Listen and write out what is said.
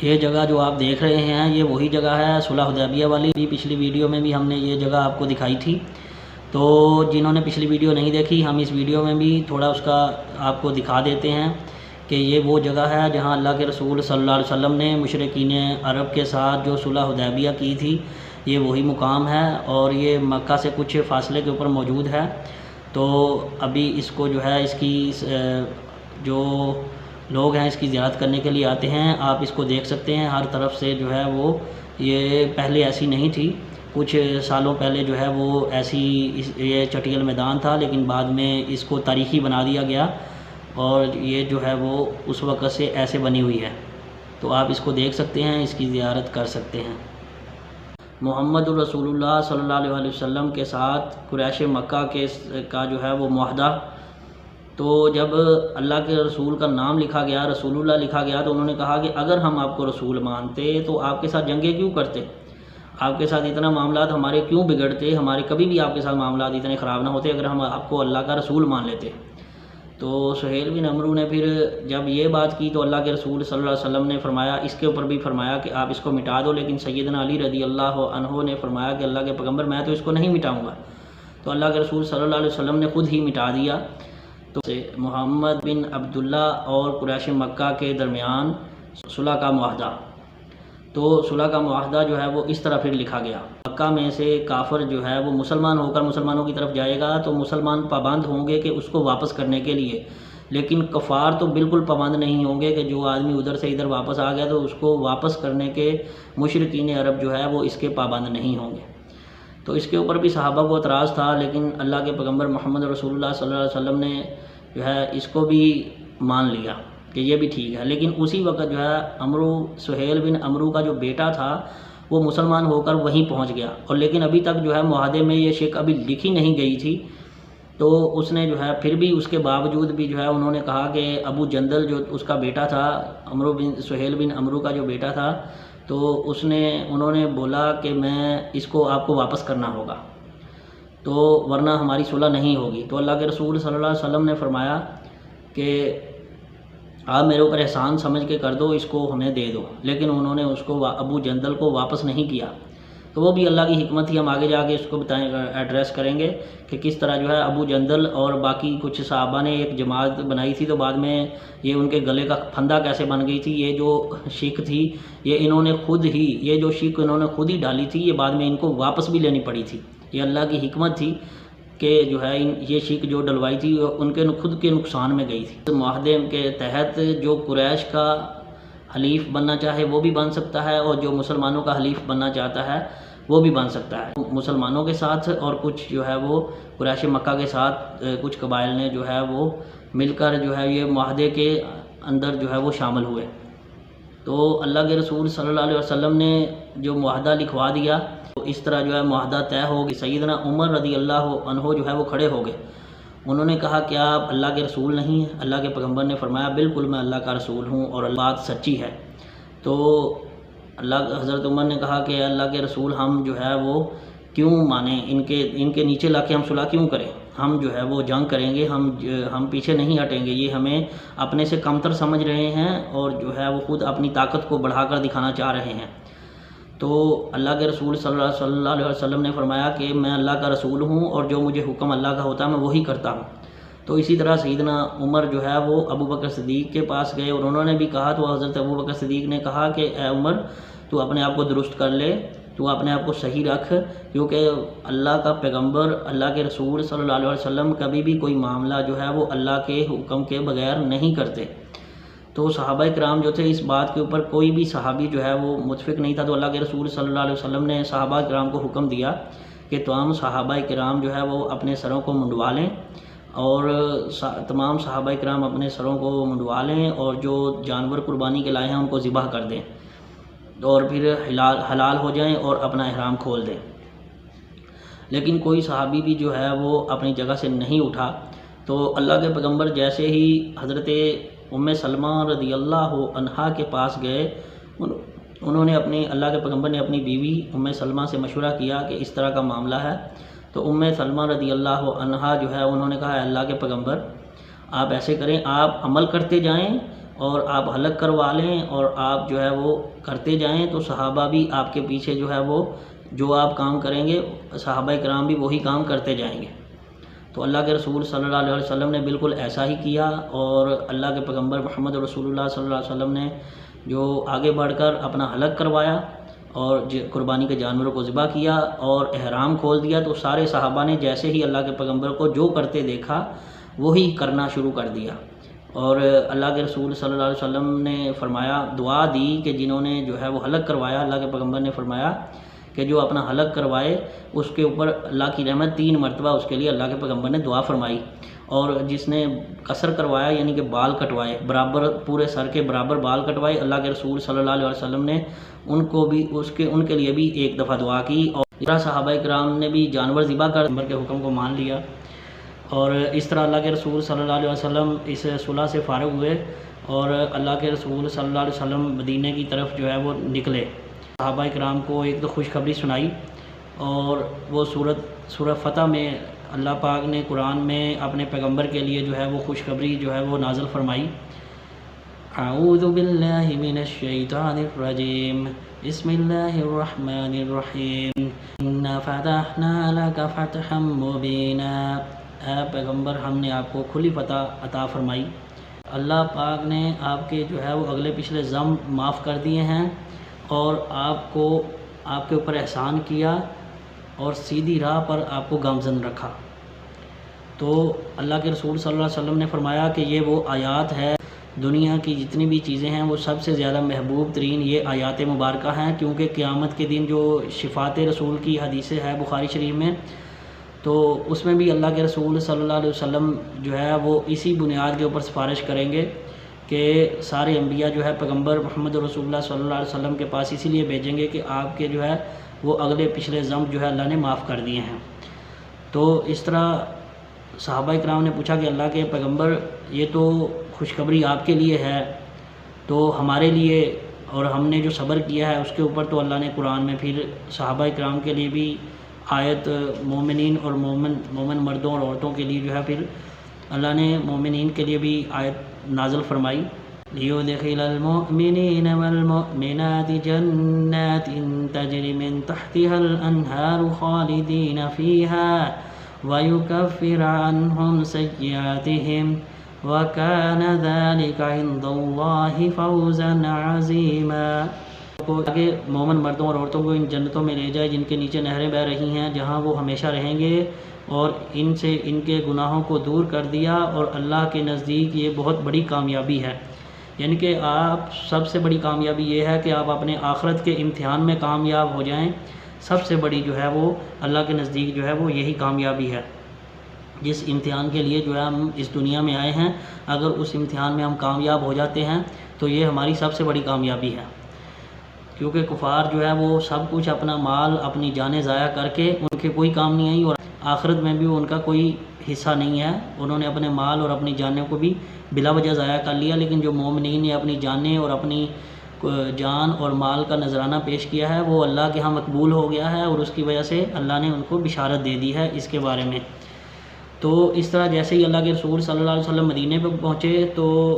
یہ جگہ جو آپ دیکھ رہے ہیں یہ وہی جگہ ہے صلح حدیبیہ والی. پچھلی ویڈیو میں بھی ہم نے یہ جگہ آپ کو دکھائی تھی. تو جنہوں نے پچھلی ویڈیو نہیں دیکھی ہم اس ویڈیو میں بھی تھوڑا اس کا آپ کو دکھا دیتے ہیں کہ یہ وہ جگہ ہے جہاں اللہ کے رسول صلی اللہ علیہ وسلم نے مشرکین عرب کے ساتھ جو صلح حدیبیہ کی تھی. یہ وہی مقام ہے اور یہ مکہ سے کچھ فاصلے کے اوپر موجود ہے. تو ابھی اس کو جو ہے اس کی جو لوگ ہیں اس کی زیارت کرنے کے لیے آتے ہیں. آپ اس کو دیکھ سکتے ہیں ہر طرف سے جو ہے وہ یہ پہلے ایسی نہیں تھی. کچھ سالوں پہلے جو ہے وہ ایسی یہ چٹیل میدان تھا لیکن بعد میں اس کو تاریخی بنا دیا گیا اور یہ جو ہے وہ اس وقت سے ایسے بنی ہوئی ہے. تو آپ اس کو دیکھ سکتے ہیں اس کی زیارت کر سکتے ہیں. محمد رسول اللہ صلی اللہ علیہ وسلم کے ساتھ قریش مکہ کا جو ہے وہ معاہدہ. تو جب اللہ کے رسول کا نام لکھا گیا رسول اللہ لکھا گیا تو انہوں نے کہا کہ اگر ہم آپ کو رسول مانتے تو آپ کے ساتھ جنگیں کیوں کرتے, آپ کے ساتھ اتنا معاملات ہمارے کیوں بگڑتے, ہمارے کبھی بھی آپ کے ساتھ معاملات اتنے خراب نہ ہوتے اگر ہم آپ کو اللہ کا رسول مان لیتے. تو سہیل بن عمرو نے پھر جب یہ بات کی تو اللہ کے رسول صلی اللہ علیہ وسلم نے فرمایا, اس کے اوپر بھی فرمایا کہ آپ اس کو مٹا دو, لیکن سیدنا علی رضی اللہ عنہ نے فرمایا کہ اللہ کے پیغمبر میں تو اس کو نہیں مٹاؤں گا. تو اللہ کے رسول صلی اللہ علیہ وسلم نے خود ہی مٹا دیا. تو محمد بن عبداللہ اور قریش مکہ کے درمیان صلح کا معاہدہ. تو صلح کا معاہدہ جو ہے وہ اس طرح پھر لکھا گیا. مکہ میں سے کافر جو ہے وہ مسلمان ہو کر مسلمانوں کی طرف جائے گا تو مسلمان پابند ہوں گے کہ اس کو واپس کرنے کے لیے, لیکن کفار تو بالکل پابند نہیں ہوں گے کہ جو آدمی ادھر سے ادھر واپس آ گیا تو اس کو واپس کرنے کے مشرکین عرب جو ہے وہ اس کے پابند نہیں ہوں گے. تو اس کے اوپر بھی صحابہ کو اعتراض تھا لیکن اللہ کے پیغمبر محمد رسول اللہ صلی اللہ علیہ وسلم نے جو ہے اس کو بھی مان لیا کہ یہ بھی ٹھیک ہے. لیکن اسی وقت جو ہے سہیل بن عمرو کا جو بیٹا تھا وہ مسلمان ہو کر وہیں پہنچ گیا, اور لیکن ابھی تک جو ہے معاہدے میں یہ شک ابھی لکھی نہیں گئی تھی. تو اس نے جو ہے پھر بھی اس کے باوجود بھی جو ہے انہوں نے کہا کہ ابو جندل جو اس کا بیٹا تھا سہیل بن عمرو کا جو بیٹا تھا تو انہوں نے بولا کہ میں اس کو آپ کو واپس کرنا ہوگا تو ورنہ ہماری صلح نہیں ہوگی. تو اللہ کے رسول صلی اللہ علیہ وسلم نے فرمایا کہ آپ میرے اوپر احسان سمجھ کے کر دو, اس کو ہمیں دے دو. لیکن انہوں نے اس کو ابو جندل کو واپس نہیں کیا. تو وہ بھی اللہ کی حکمت تھی, ہم آگے جا کے اس کو ایڈریس کریں گے کہ کس طرح جو ہے ابو جندل اور باقی کچھ صحابہ نے ایک جماعت بنائی تھی تو بعد میں یہ ان کے گلے کا پھندا کیسے بن گئی تھی. یہ جو شک تھی یہ انہوں نے خود ہی یہ جو شک انہوں نے خود ہی ڈالی تھی, یہ بعد میں ان کو واپس بھی لینی پڑی تھی. یہ اللہ کی حکمت تھی کہ جو ہے یہ شک جو ڈلوائی تھی ان کے خود کے نقصان میں گئی تھی. معاہدے کے تحت جو قریش کا حلیف بننا چاہے وہ بھی بن سکتا ہے اور جو مسلمانوں کا حلیف بننا چاہتا ہے وہ بھی بن سکتا ہے. مسلمانوں کے ساتھ اور کچھ جو ہے وہ قریش مکہ کے ساتھ کچھ قبائل نے جو ہے وہ مل کر جو ہے یہ معاہدے کے اندر جو ہے وہ شامل ہوئے. تو اللہ کے رسول صلی اللہ علیہ وسلم نے جو معاہدہ لکھوا دیا تو اس طرح جو ہے معاہدہ طے ہو گیا. سیدنا عمر رضی اللہ عنہ جو ہے وہ کھڑے ہو گئے. انہوں نے کہا کیا آپ اللہ کے رسول نہیں ہیں؟ اللہ کے پیغمبر نے فرمایا بالکل میں اللہ کا رسول ہوں اور بات سچی ہے. تو حضرت عمر نے کہا کہ اللہ کے رسول ہم جو ہے وہ کیوں مانیں, ان کے نیچے لا کے ہم صلح کیوں کریں, ہم جو ہے وہ جنگ کریں گے, ہم پیچھے نہیں ہٹیں گے. یہ ہمیں اپنے سے کمتر سمجھ رہے ہیں اور جو ہے وہ خود اپنی طاقت کو بڑھا کر دکھانا چاہ رہے ہیں. تو اللہ کے رسول صلی اللہ علیہ وسلم نے فرمایا کہ میں اللہ کا رسول ہوں اور جو مجھے حکم اللہ کا ہوتا ہے میں وہی کرتا ہوں. تو اسی طرح سیدنا عمر جو ہے وہ ابو بکر صدیق کے پاس گئے اور انہوں نے بھی کہا تو حضرت ابو بکر صدیق نے کہا کہ اے عمر تو اپنے آپ کو درست کر لے, تو اپنے آپ کو صحیح رکھ, کیونکہ اللہ کا پیغمبر اللہ کے رسول صلی اللہ علیہ وسلم کبھی بھی کوئی معاملہ جو ہے وہ اللہ کے حکم کے بغیر نہیں کرتے. تو صحابہ کرام جو تھے اس بات کے اوپر کوئی بھی صحابی جو ہے وہ متفق نہیں تھا. تو اللہ کے رسول صلی اللہ علیہ وسلم نے صحابہ کرام کو حکم دیا کہ تمام صحابہ کرام جو ہے وہ اپنے سروں کو منڈوا لیں اور تمام صحابہ کرام اپنے سروں کو منڈوا لیں اور جو جانور قربانی کے لائے ہیں ان کو ذبح کر دیں اور پھر حلال ہو جائیں اور اپنا احرام کھول دیں. لیکن کوئی صحابی بھی جو ہے وہ اپنی جگہ سے نہیں اٹھا. تو اللہ کے پیغمبر جیسے ہی حضرت ام سلمہ رضی اللہ عنہا کے پاس گئے, انہوں نے اللہ کے پیغمبر نے اپنی بیوی ام سلمہ سے مشورہ کیا کہ اس طرح کا معاملہ ہے. تو ام سلمہ رضی اللہ عنہا جو ہے انہوں نے کہا اللہ کے پیغمبر آپ ایسے کریں, آپ عمل کرتے جائیں اور آپ ہلک کروا لیں اور آپ جو ہے وہ کرتے جائیں، تو صحابہ بھی آپ کے پیچھے جو ہے وہ جو آپ کام کریں گے صحابہ کرام بھی وہی کام کرتے جائیں گے۔ تو اللہ کے رسول صلی اللہ علیہ وسلم نے بالکل ایسا ہی کیا، اور اللہ کے پیغمبر محمد رسول اللہ صلی اللہ علیہ وسلم نے جو آگے بڑھ کر اپنا ہلک کروایا اور قربانی کے جانوروں کو ذبح کیا اور احرام کھول دیا، تو سارے صحابہ نے جیسے ہی اللہ کے پیغمبر کو جو کرتے دیکھا وہی کرنا شروع کر دیا۔ اور اللہ کے رسول صلی اللہ علیہ وسلم نے فرمایا، دعا دی کہ جنہوں نے جو ہے وہ ہلک کروایا، اللہ کے پیغمبر نے فرمایا کہ جو اپنا ہلک کروائے اس کے اوپر اللہ کی رحمت 3 مرتبہ اس کے لیے اللہ کے پیغمبر نے دعا فرمائی، اور جس نے قصر کروایا یعنی کہ بال کٹوائے، برابر پورے سر کے برابر بال کٹوائے، اللہ کے رسول صلی اللہ علیہ وسلم نے ان کو بھی ان کے لیے بھی 1 دفعہ دعا کی، اور اس طرح صحابہ کرام نے بھی جانور ذبح کر پیغمبر کے حکم کو مان لیا۔ اور اس طرح اللہ کے رسول صلی اللہ علیہ وسلم اس صلح سے فارغ ہوئے، اور اللہ کے رسول صلی اللہ علیہ وسلم مدینہ کی طرف جو ہے وہ نکلے۔ صحابہ کرام کو ایک تو خوشخبری سنائی، اور وہ سورہ فتح میں اللہ پاک نے قرآن میں اپنے پیغمبر کے لیے جو ہے وہ خوشخبری جو ہے وہ نازل فرمائی۔ اعوذ باللہ من الشیطان الرجیم، بسم اللہ الرحمن الرحیم، انا فتحنا لک فتحا مبینا، اے پیغمبر ہم نے آپ کو کھلی فتح عطا فرمائی۔ اللہ پاک نے آپ کے جو ہے وہ اگلے پچھلے ذنب معاف کر دیے ہیں، اور آپ کے اوپر احسان کیا، اور سیدھی راہ پر آپ کو گامزن رکھا۔ تو اللہ کے رسول صلی اللہ علیہ وسلم نے فرمایا کہ یہ وہ آیات ہے، دنیا کی جتنی بھی چیزیں ہیں وہ سب سے زیادہ محبوب ترین یہ آیات مبارکہ ہیں، کیونکہ قیامت کے دن جو شفاعت رسول کی حدیث ہے بخاری شریف میں، تو اس میں بھی اللہ کے رسول صلی اللہ علیہ وسلم جو ہے وہ اسی بنیاد کے اوپر سفارش کریں گے کہ سارے انبیاء جو ہے پیغمبر محمد رسول اللہ صلی اللہ علیہ وسلم کے پاس اسی لیے بھیجیں گے کہ آپ کے جو ہے وہ اگلے پچھلے ذنب جو ہے اللہ نے معاف کر دیے ہیں۔ تو اس طرح صحابہ کرام نے پوچھا کہ اللہ کے پیغمبر یہ تو خوشخبری آپ کے لیے ہے، تو ہمارے لیے اور ہم نے جو صبر کیا ہے اس کے اوپر تو اللہ نے قرآن میں پھر صحابہ کرام کے لیے بھی آیت مومنین اور مومن مردوں اور عورتوں کے لیے جو ہے پھر اللہ نے مومنین کے لیے بھی آیت نازل فرمائی، لِيُدْخِلَ الْمُؤْمِنِينَ وَالْمُؤْمِنَاتِ جَنَّاتٍ تَجْرِي مِن تَحْتِهَا الْأَنْهَارُ خَالِدِينَ فِيهَا وَيُكَفِّرُ عَنْهُمْ سَيِّئَاتِهِمْ وَكَانَ ذَلِكَ عِندَ اللَّهِ فَوْزًا عَظِيمًا۔ تاکہ مومن مردوں اور عورتوں کو ان جنتوں میں لے جائے جن کے نیچے نہریں بہہ رہی ہیں، جہاں وہ ہمیشہ رہیں گے، اور ان سے ان کے گناہوں کو دور کر دیا، اور اللہ کے نزدیک یہ بہت بڑی کامیابی ہے۔ یعنی کہ آپ سب سے بڑی کامیابی یہ ہے کہ آپ اپنے آخرت کے امتحان میں کامیاب ہو جائیں، سب سے بڑی جو ہے وہ اللہ کے نزدیک جو ہے وہ یہی کامیابی ہے۔ جس امتحان کے لیے جو ہے ہم اس دنیا میں آئے ہیں، اگر اس امتحان میں ہم کامیاب ہو جاتے ہیں تو یہ ہماری سب سے بڑی کامیابی ہے، کیونکہ کفار جو ہے وہ سب کچھ اپنا مال اپنی جانیں ضائع کر کے ان کے کوئی کام نہیں آئی، اور آخرت میں بھی ان کا کوئی حصہ نہیں ہے، انہوں نے اپنے مال اور اپنی جانوں کو بھی بلا وجہ ضائع کر لیا۔ لیکن جو مومنین نے اپنی جانیں اور اپنی جان اور مال کا نذرانہ پیش کیا ہے وہ اللہ کے ہاں مقبول ہو گیا ہے، اور اس کی وجہ سے اللہ نے ان کو بشارت دے دی ہے اس کے بارے میں۔ تو اس طرح جیسے ہی اللہ کے رسول صلی اللہ علیہ وسلم مدینے پہ پہنچے تو